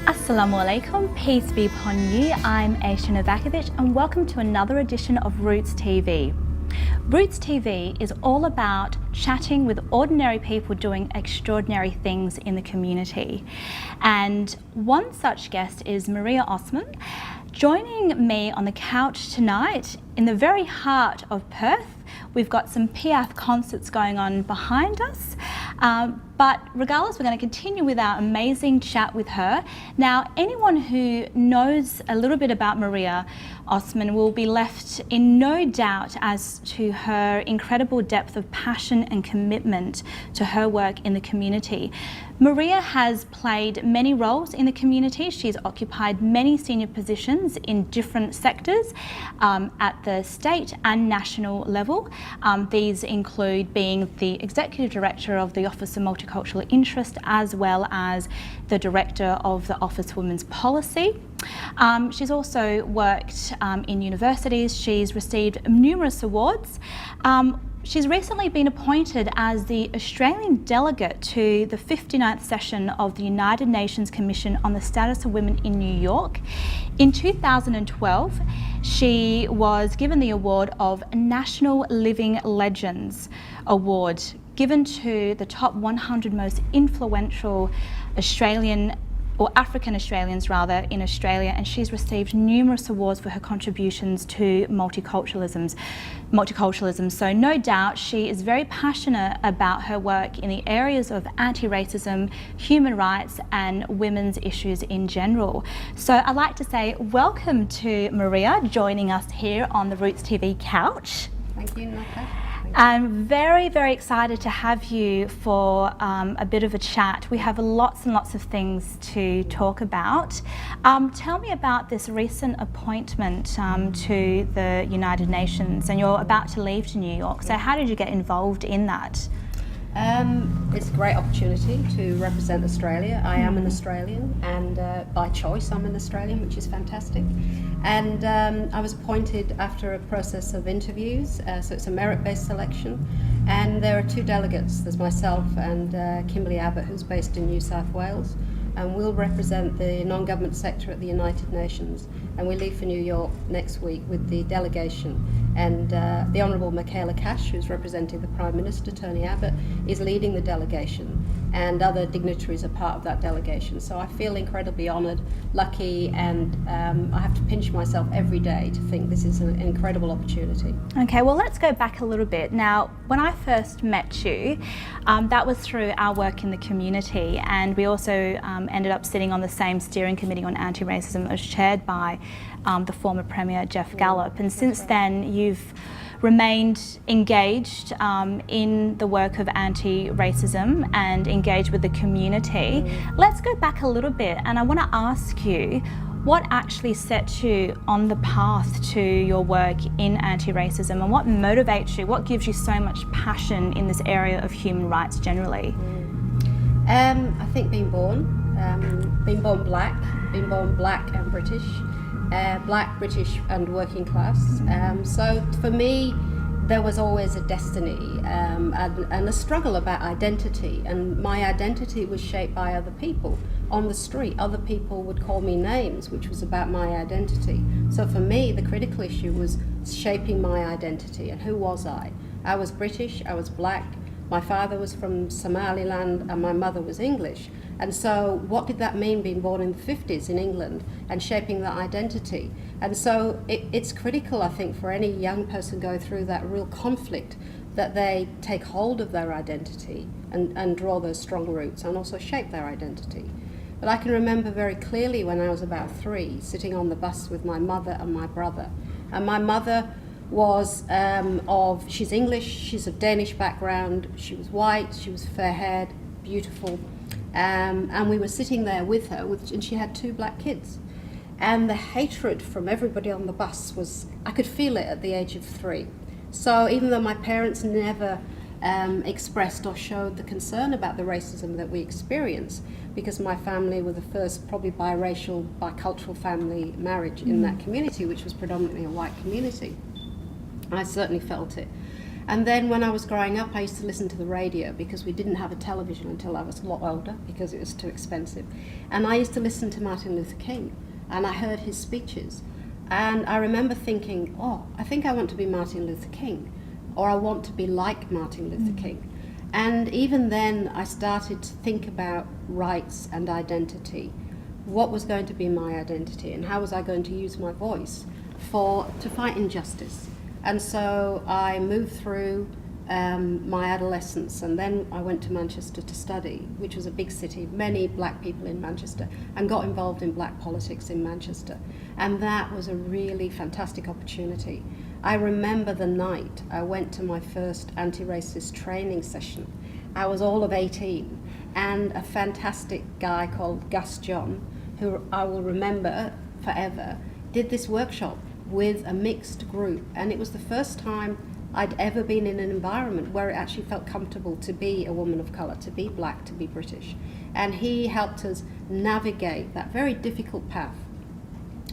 Assalamu alaikum, peace be upon you. I'm Aisha Novakovic and welcome to another edition of Roots TV. Roots TV is all about chatting with ordinary people doing extraordinary things in the community. And one such guest is Maria Osman, joining me on the couch tonight in the very heart of Perth. We've got some Piaf concerts going on behind us. But regardless, we're going to continue with our amazing chat with her. Now, anyone who knows a little bit about Maria Osman will be left in no doubt as to her incredible depth of passion and commitment to her work in the community. Maria has played many roles in the community. She's occupied many senior positions in different sectors at the state and national level. These include being the Executive Director of the Office of Multicultural Interest, as well as the Director of the Office of Women's Policy. She's also worked in universities. She's received numerous awards. She's recently been appointed as the Australian delegate to the 59th session of the United Nations Commission on the Status of Women in New York. In 2012, she was given the award of National Living Legends Award, given to the top 100 most influential Australian or African Australians rather, in Australia, and she's received numerous awards for her contributions to multiculturalism. So no doubt she is very passionate about her work in the areas of anti-racism, human rights and women's issues in general. So I'd like to say welcome to Maria, joining us here on the Roots TV couch. Thank you, Naka. I'm very, very excited to have you for a bit of a chat. We have lots and lots of things to talk about. Tell me about this recent appointment to the United Nations, and you're about to leave to New York. So how did you get involved in that? It's a great opportunity to represent Australia. I am an Australian, and by choice I'm an Australian, which is fantastic. And I was appointed after a process of interviews, so it's a merit-based selection. And there are two delegates. There's myself and Kimberly Abbott, who's based in New South Wales, and we'll represent the non-government sector at the United Nations. And we leave for New York next week with the delegation. And the Honourable Michaela Cash, who's representing the Prime Minister, Tony Abbott, is leading the delegation, and other dignitaries are part of that delegation. So I feel incredibly honoured, lucky, and I have to pinch myself every day to think this is an incredible opportunity. Okay, well, let's go back a little bit. Now, when I first met you, that was through our work in the community, and we also ended up sitting on the same steering committee on anti-racism that was chaired by the former Premier Jeff Gallop. And since then, you've remained engaged in the work of anti-racism and engaged with the community. Let's go back a little bit, and I want to ask you, what actually set you on the path to your work in anti-racism, and what motivates you? What gives you so much passion in this area of human rights generally? I think being born black and British, black, British and working class. So for me, there was always a destiny and a struggle about identity, and my identity was shaped by other people on the street. Other people would call me names, which was about my identity. So for me, the critical issue was shaping my identity, and who was I? I was British, I was black, my father was from Somaliland and my mother was English. And so what did that mean, being born in the 50s in England and shaping that identity? And so it's critical, I think, for any young person going through that real conflict, that they take hold of their identity and draw those strong roots and also shape their identity. But I can remember very clearly when I was about 3, sitting on the bus with my mother and my brother. And my mother was she's English, she's of Danish background, she was white, she was fair-haired, beautiful. And we were sitting there with her, and she had 2 black kids. And the hatred from everybody on the bus was, I could feel it at the age of 3. So even though my parents never expressed or showed the concern about the racism that we experience, because my family were the first probably biracial, bicultural family marriage in that community, which was predominantly a white community, I certainly felt it. And then when I was growing up, I used to listen to the radio because we didn't have a television until I was a lot older because it was too expensive. And I used to listen to Martin Luther King, and I heard his speeches. And I remember thinking, oh, I think I want to be Martin Luther King, or I want to be like Martin Luther King. And even then, I started to think about rights and identity. What was going to be my identity, and how was I going to use my voice to fight injustice? And so I moved through my adolescence, and then I went to Manchester to study, which was a big city, many black people in Manchester, and got involved in black politics in Manchester. And that was a really fantastic opportunity. I remember the night I went to my first anti-racist training session. I was all of 18, and a fantastic guy called Gus John, who I will remember forever, did this workshop with a mixed group, and it was the first time I'd ever been in an environment where it actually felt comfortable to be a woman of colour, to be black, to be British. And he helped us navigate that very difficult path.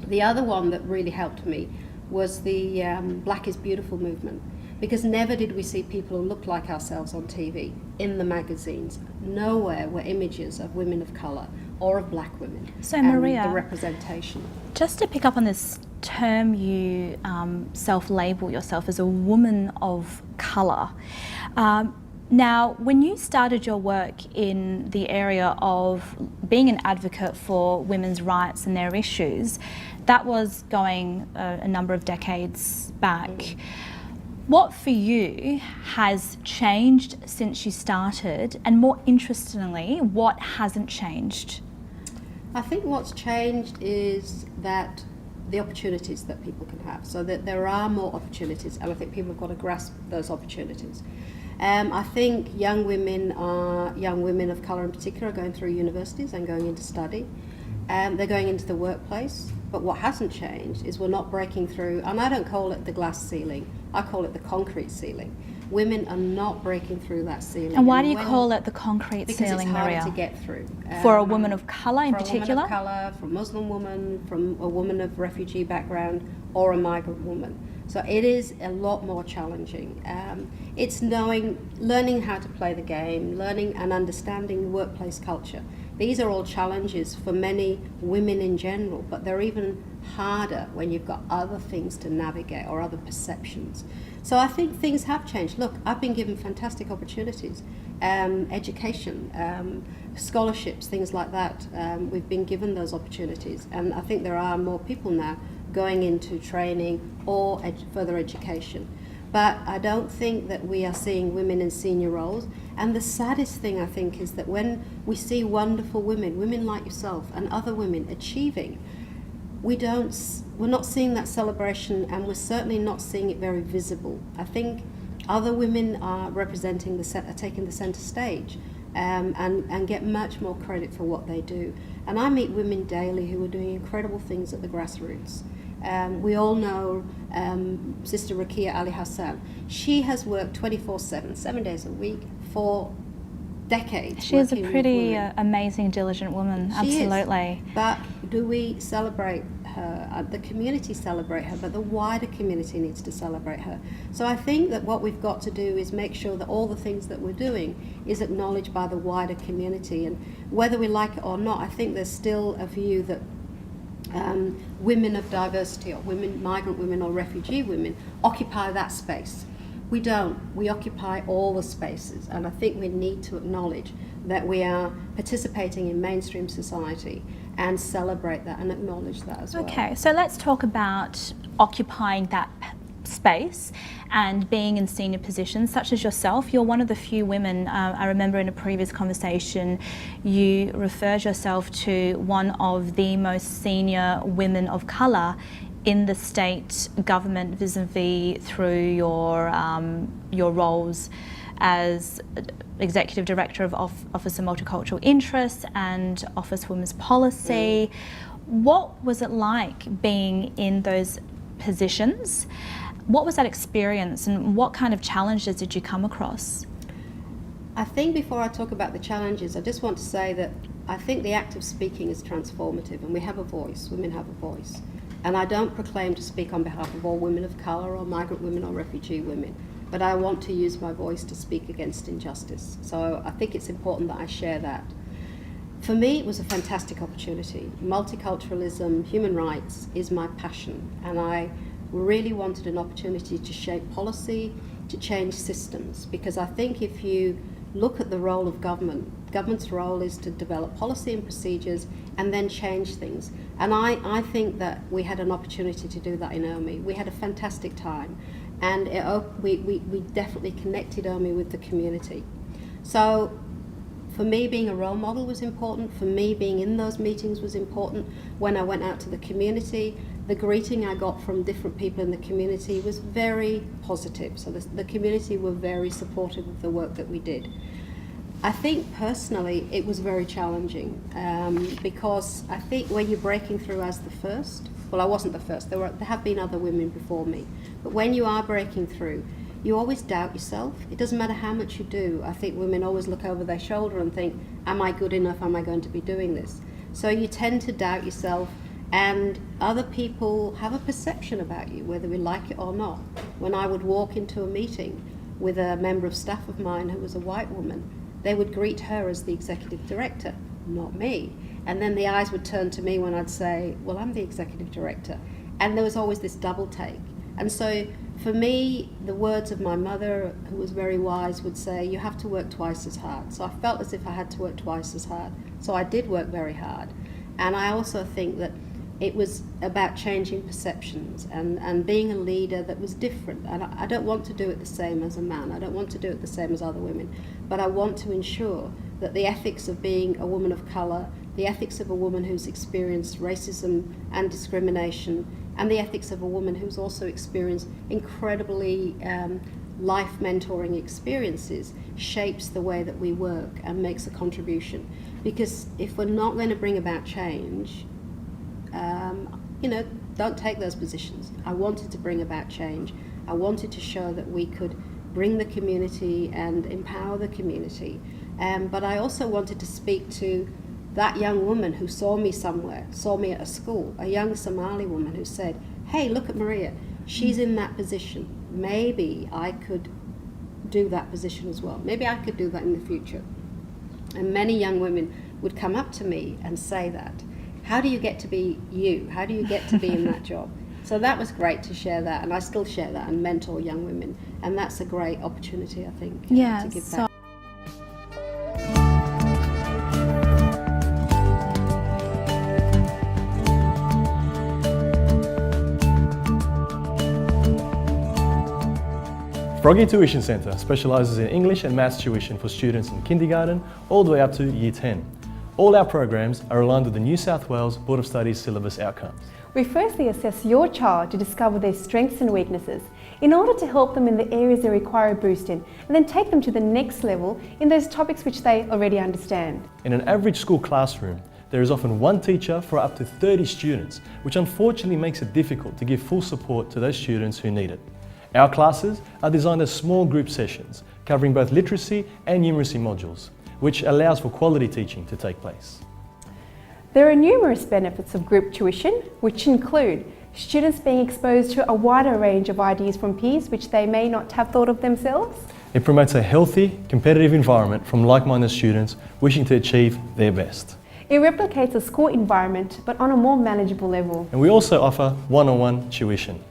The other one that really helped me was the Black is Beautiful movement, because never did we see people who looked like ourselves on TV, in the magazines. Nowhere were images of women of colour or of black women. So Maria, the representation. Just to pick up on this term, you self-label yourself as a woman of colour. Now, when you started your work in the area of being an advocate for women's rights and their issues, that was going a number of decades back. What for you has changed since you started, and more interestingly, what hasn't changed? I think what's changed is that the opportunities that people can have, so that there are more opportunities, and I think people have got to grasp those opportunities. I think young women of colour in particular, are going through universities and going into study. They're going into the workplace, but what hasn't changed is we're not breaking through, and I don't call it the glass ceiling, I call it the concrete ceiling. Women are not breaking through that ceiling. And why do you call it the concrete because ceiling, it's harder Maria? to get through. For a woman of colour in particular? For a woman of colour, for a Muslim woman, from a woman of refugee background, or a migrant woman. So it is a lot more challenging. It's learning how to play the game, learning and understanding workplace culture. These are all challenges for many women in general, but they're even harder when you've got other things to navigate or other perceptions. So I think things have changed. Look, I've been given fantastic opportunities, education, scholarships, things like that. We've been given those opportunities, and I think there are more people now going into training or further education. But I don't think that we are seeing women in senior roles. And the saddest thing, I think, is that when we see wonderful women like yourself and other women achieving, we're not seeing that celebration, and we're certainly not seeing it very visible. I think other women are taking the centre stage, and get much more credit for what they do. And I meet women daily who are doing incredible things at the grassroots. We all know Sister Rakia Ali Hassan. She has worked 24/7, 7 days a week for decades. She is a pretty amazing, diligent woman, absolutely. But do we celebrate her? The community celebrate her, but the wider community needs to celebrate her. So I think that what we've got to do is make sure that all the things that we're doing is acknowledged by the wider community. And whether we like it or not, I think there's still a view that women of diversity, or migrant women or refugee women, occupy that space. We don't. We occupy all the spaces, and I think we need to acknowledge that we are participating in mainstream society and celebrate that and acknowledge that as well. Okay, so let's talk about occupying that space and being in senior positions such as yourself. You're one of the few women, I remember in a previous conversation you referred yourself to one of the most senior women of colour in the state government, vis-a-vis through your roles as Executive Director of Office of Multicultural Interests and Office Women's Policy. What was it like being in those positions? What was that experience, and what kind of challenges did you come across? I think before I talk about the challenges, I just want to say that I think the act of speaking is transformative, and we have a voice, women have a voice. And I don't proclaim to speak on behalf of all women of colour or migrant women or refugee women. but I want to use my voice to speak against injustice. So I think it's important that I share that. For me, it was a fantastic opportunity. Multiculturalism, human rights is my passion, and I really wanted an opportunity to shape policy, to change systems, because I think if you look at the role of government's role is to develop policy and procedures and then change things. And I think that we had an opportunity to do that in OMI. We had a fantastic time, and we definitely connected OMI with the community. So for me, being a role model was important. For me, being in those meetings was important. When I went out to the community, the greeting I got from different people in the community was very positive. So the community were very supportive of the work that we did. I think personally it was very challenging because I think when you're breaking through as the first, well, I wasn't the first, there have been other women before me, but when you are breaking through, you always doubt yourself. It doesn't matter how much you do. I think women always look over their shoulder and think, am I good enough? Am I going to be doing this? So you tend to doubt yourself, and other people have a perception about you, whether we like it or not. When I would walk into a meeting with a member of staff of mine who was a white woman, they would greet her as the executive director, not me. And then the eyes would turn to me when I'd say, well, I'm the executive director. And there was always this double take. And so for me, the words of my mother, who was very wise, would say, you have to work twice as hard. So I felt as if I had to work twice as hard. So I did work very hard. And I also think that it was about changing perceptions and being a leader that was different. And I don't want to do it the same as a man. I don't want to do it the same as other women. But I want to ensure that the ethics of being a woman of colour, the ethics of a woman who's experienced racism and discrimination, and the ethics of a woman who's also experienced incredibly life mentoring experiences shapes the way that we work and makes a contribution. Because if we're not going to bring about change, don't take those positions. I wanted to bring about change. I wanted to show that we could bring the community and empower the community. But I also wanted to speak to that young woman who saw me somewhere, saw me at a school, a young Somali woman who said, hey, look at Maria, she's in that position. Maybe I could do that position as well. Maybe I could do that in the future. And many young women would come up to me and say that. How do you get to be you? How do you get to be in that job? So that was great to share that, and I still share that and mentor young women. And that's a great opportunity, I think, to give back. Froggy Tuition Centre specialises in English and Maths tuition for students in kindergarten all the way up to Year 10. All our programs are aligned with the New South Wales Board of Studies syllabus outcomes. We firstly assess your child to discover their strengths and weaknesses in order to help them in the areas they require a boost in, and then take them to the next level in those topics which they already understand. In an average school classroom, there is often one teacher for up to 30 students, which unfortunately makes it difficult to give full support to those students who need it. Our classes are designed as small group sessions, covering both literacy and numeracy modules, which allows for quality teaching to take place. There are numerous benefits of group tuition, which include students being exposed to a wider range of ideas from peers which they may not have thought of themselves. It promotes a healthy, competitive environment from like-minded students wishing to achieve their best. It replicates a school environment, but on a more manageable level. And we also offer one-on-one tuition.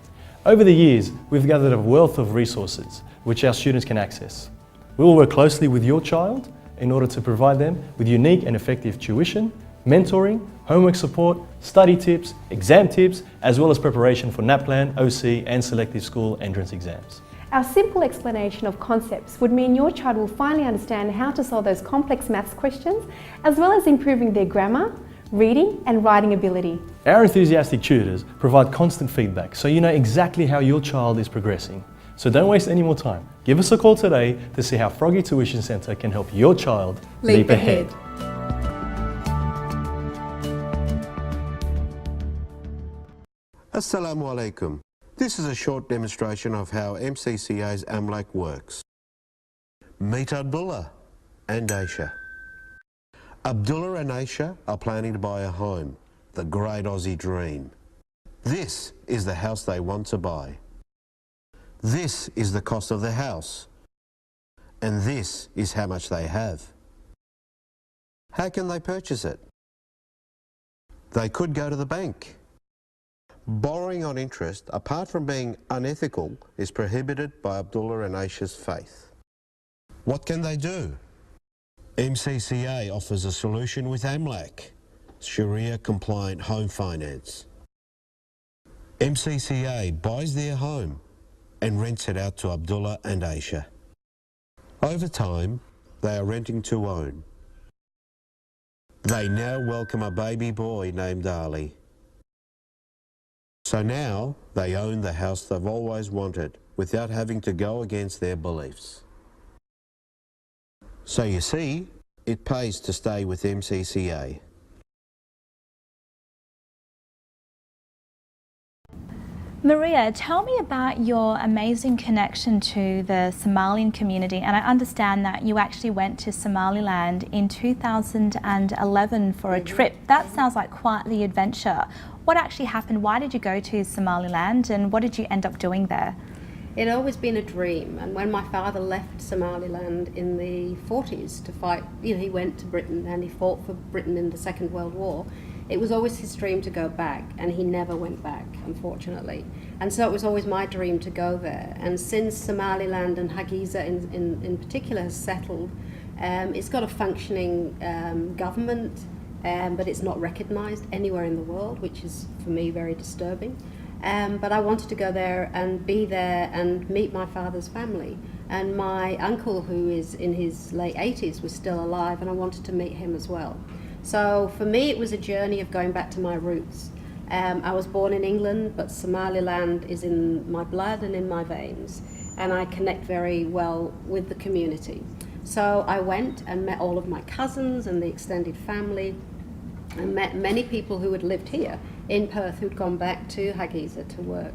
Over the years, we've gathered a wealth of resources which our students can access. We will work closely with your child in order to provide them with unique and effective tuition, mentoring, homework support, study tips, exam tips, as well as preparation for NAPLAN, OC and selective school entrance exams. Our simple explanation of concepts would mean your child will finally understand how to solve those complex maths questions, as well as improving their grammar, reading and writing ability. Our enthusiastic tutors provide constant feedback so you know exactly how your child is progressing. So don't waste any more time. Give us a call today to see how Froggy Tuition Centre can help your child leap ahead. Assalamu alaikum. This is a short demonstration of how MCCA's AMLAC works. Meet Abdullah and Aisha. Abdullah and Aisha are planning to buy a home, the great Aussie dream. This is the house they want to buy. This is the cost of the house. And this is how much they have. How can they purchase it? They could go to the bank. Borrowing on interest, apart from being unethical, is prohibited by Abdullah and Aisha's faith. What can they do? MCCA offers a solution with AMLAC, Sharia-compliant home finance. MCCA buys their home and rents it out to Abdullah and Aisha. Over time, they are renting to own. They now welcome a baby boy named Ali. So now they own the house they've always wanted without having to go against their beliefs. So you see, it pays to stay with MCCA. Maria, tell me about your amazing connection to the Somalian community, and I understand that you actually went to Somaliland in 2011 for a trip. That sounds like quite the adventure. What actually happened? Why did you go to Somaliland and what did you end up doing there? It had always been a dream, and when my father left Somaliland in the 40s to fight, he went to Britain and he fought for Britain in the Second World War. It was always his dream to go back, and he never went back, unfortunately. And so it was always my dream to go there. And since Somaliland and Hargeisa in particular has settled, it's got a functioning government, but it's not recognised anywhere in the world, which is, for me, very disturbing. But I wanted to go there and be there and meet my father's family. And my uncle, who is in his late 80s, was still alive, and I wanted to meet him as well. So for me, it was a journey of going back to my roots. I was born in England, but Somaliland is in my blood and in my veins, and I connect very well with the community. So I went and met all of my cousins and the extended family, and met many people who had lived here in Perth who'd gone back to Hargeisa to work.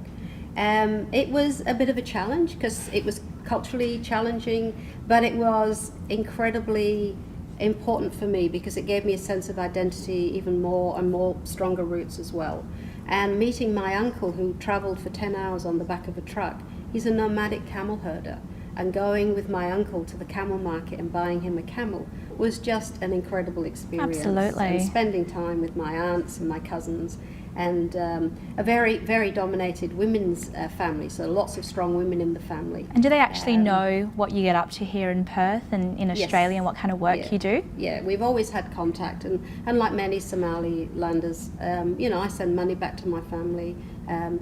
It was a bit of a challenge because it was culturally challenging, but it was incredibly important for me because it gave me a sense of identity even more and more stronger roots as well. And meeting my uncle, who travelled for 10 hours on the back of a truck, he's a nomadic camel herder, and going with my uncle to the camel market and buying him a camel was just an incredible experience. Absolutely. And spending time with my aunts and my cousins, and a very, very dominated women's family, so lots of strong women in the family. And do they actually know what you get up to here in Perth and in Australia, Yes. and what kind of work you do? Yeah, we've always had contact, and like many Somalilanders, I send money back to my family,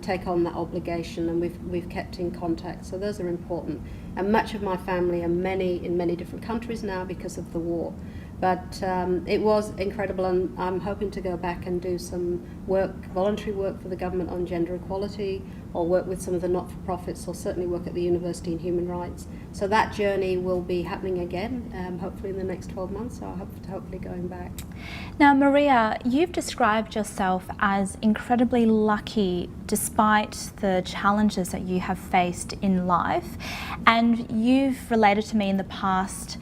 take on that obligation, and we've kept in contact, so those are important. And much of my family are in many different countries now because of the war. But it was incredible, and I'm hoping to go back and do some work, voluntary work for the government on gender equality, or work with some of the not-for-profits, or certainly work at the University in Human Rights. So that journey will be happening again, hopefully in the next 12 months, so hopefully going back. Now, Maria, you've described yourself as incredibly lucky despite the challenges that you have faced in life, and you've related to me in the past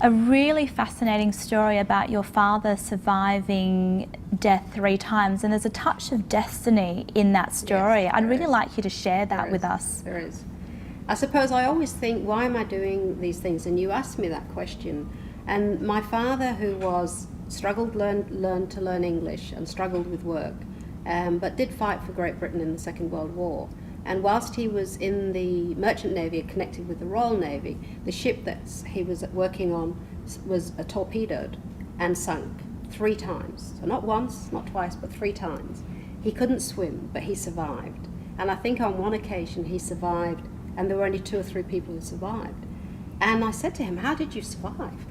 a really fascinating story about your father surviving death 3 times, and there's a touch of destiny in that story. Yes, I'd really is. like you to share that There with is. us. There is. I suppose I always think, why am I doing these things? And you asked me that question. And my father, who learned to learn English and struggled with work, but did fight for Great Britain in the Second World War. And whilst he was in the Merchant Navy, connected with the Royal Navy, the ship that he was working on was torpedoed and sunk 3 times. So not once, not twice, but 3 times. He couldn't swim, but he survived. And I think on one occasion he survived, and there were only 2 or 3 people who survived. And I said to him, "How did you survive?"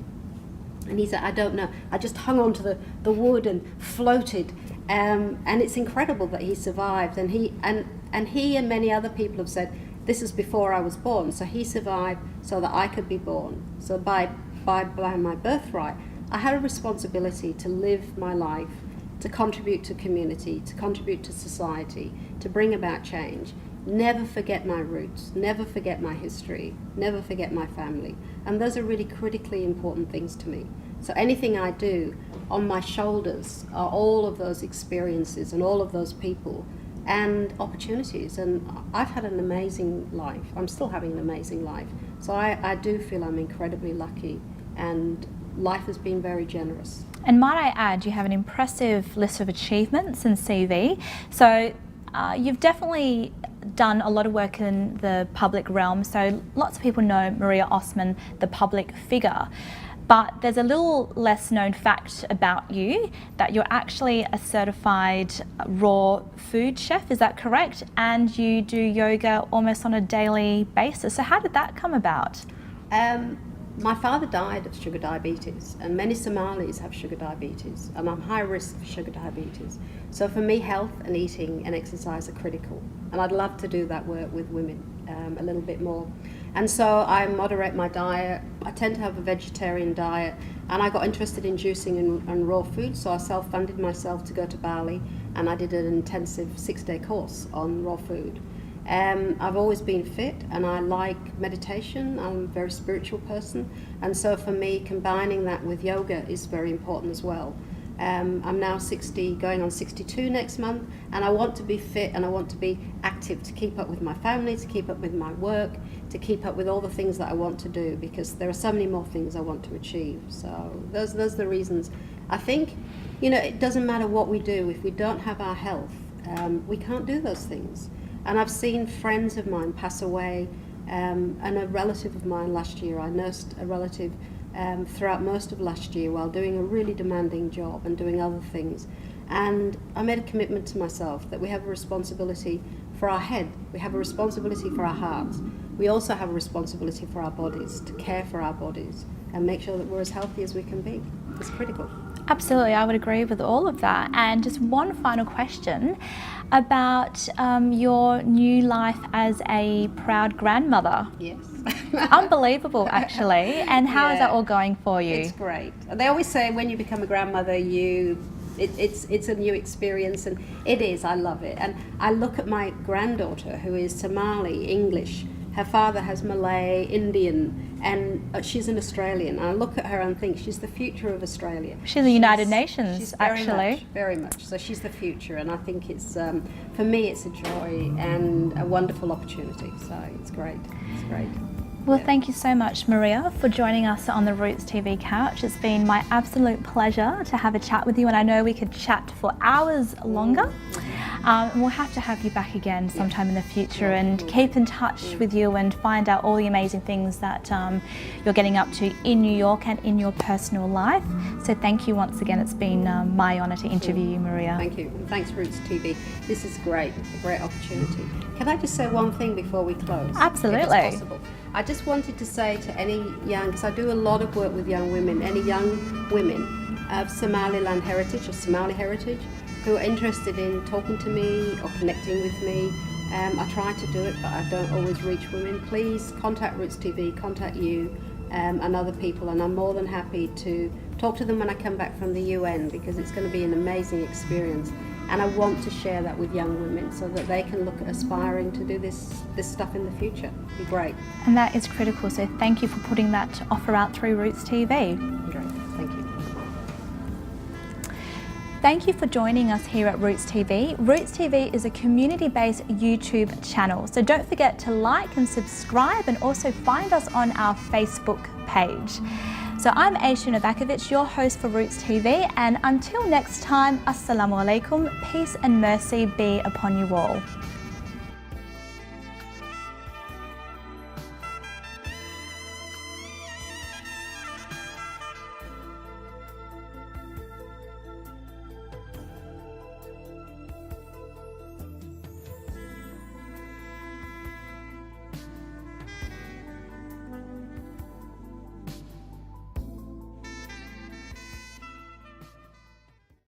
And he said, "I don't know. I just hung onto the wood and floated." And it's incredible that he survived. And he and many other people have said, this is before I was born. So he survived so that I could be born. So by my birthright, I had a responsibility to live my life, to contribute to community, to contribute to society, to bring about change. Never forget my roots, never forget my history, never forget my family. And those are really critically important things to me. So anything I do, on my shoulders are all of those experiences and all of those people and opportunities. And I've had an amazing life. I'm still having an amazing life. So I do feel I'm incredibly lucky, and life has been very generous. And might I add, you have an impressive list of achievements in CV. So you've definitely done a lot of work in the public realm. So lots of people know Maria Osman, the public figure. But there's a little less known fact about you, that you're actually a certified raw food chef, is that correct? And you do yoga almost on a daily basis. So how did that come about? My father died of sugar diabetes, and many Somalis have sugar diabetes, and I'm high risk for sugar diabetes. So for me, health and eating and exercise are critical, and I'd love to do that work with women a little bit more. And so I moderate my diet. I tend to have a vegetarian diet, and I got interested in juicing and raw food, so I self-funded myself to go to Bali, and I did an intensive 6-day course on raw food. I've always been fit, and I like meditation. I'm a very spiritual person, and so for me, combining that with yoga is very important as well. I'm now 60, going on 62 next month, and I want to be fit and I want to be active to keep up with my family, to keep up with my work, to keep up with all the things that I want to do, because there are so many more things I want to achieve. So those are the reasons. I think, it doesn't matter what we do, if we don't have our health, we can't do those things. And I've seen friends of mine pass away, and a relative of mine last year, I nursed a relative throughout most of last year while doing a really demanding job and doing other things. And I made a commitment to myself that we have a responsibility for our head, we have a responsibility for our hearts, we also have a responsibility for our bodies, to care for our bodies and make sure that we're as healthy as we can be. It's critical. Absolutely, I would agree with all of that. And just one final question about your new life as a proud grandmother. Yes. Unbelievable, actually. And how is that all going for you? It's great. They always say when you become a grandmother, it's a new experience, and it is. I love it. And I look at my granddaughter, who is Somali, English. Her father has Malay, Indian, and she's an Australian. And I look at her and think she's the future of Australia. She's the United Nations, she's actually. Very much. So she's the future, and I think it's, for me, it's a joy and a wonderful opportunity. So it's great. It's great. Well, thank you so much, Maria, for joining us on the Roots TV couch. It's been my absolute pleasure to have a chat with you, and I know we could chat for hours longer. We'll have to have you back again sometime in the future and keep in touch with you and find out all the amazing things that you're getting up to in New York and in your personal life. So thank you once again. It's been my honour to interview you, Maria. Thank you. And thanks, Roots TV. This is great. It's a great opportunity. Can I just say one thing before we close? Absolutely. If it's possible. I just wanted to say to any young, because I do a lot of work with young women, any young women of Somaliland heritage or Somali heritage who are interested in talking to me or connecting with me. I try to do it, but I don't always reach women. Please contact Roots TV, contact you and other people, and I'm more than happy to talk to them when I come back from the UN, because it's going to be an amazing experience. And I want to share that with young women so that they can look at aspiring to do this stuff in the future. It'd be great. And that is critical, so thank you for putting that offer out through Roots TV. Great, thank you. Thank you for joining us here at Roots TV. Roots TV is a community-based YouTube channel, so don't forget to like and subscribe, and also find us on our Facebook page. So I'm Aisha Novakovic, your host for Roots TV, and until next time, Assalamu alaikum, peace and mercy be upon you all.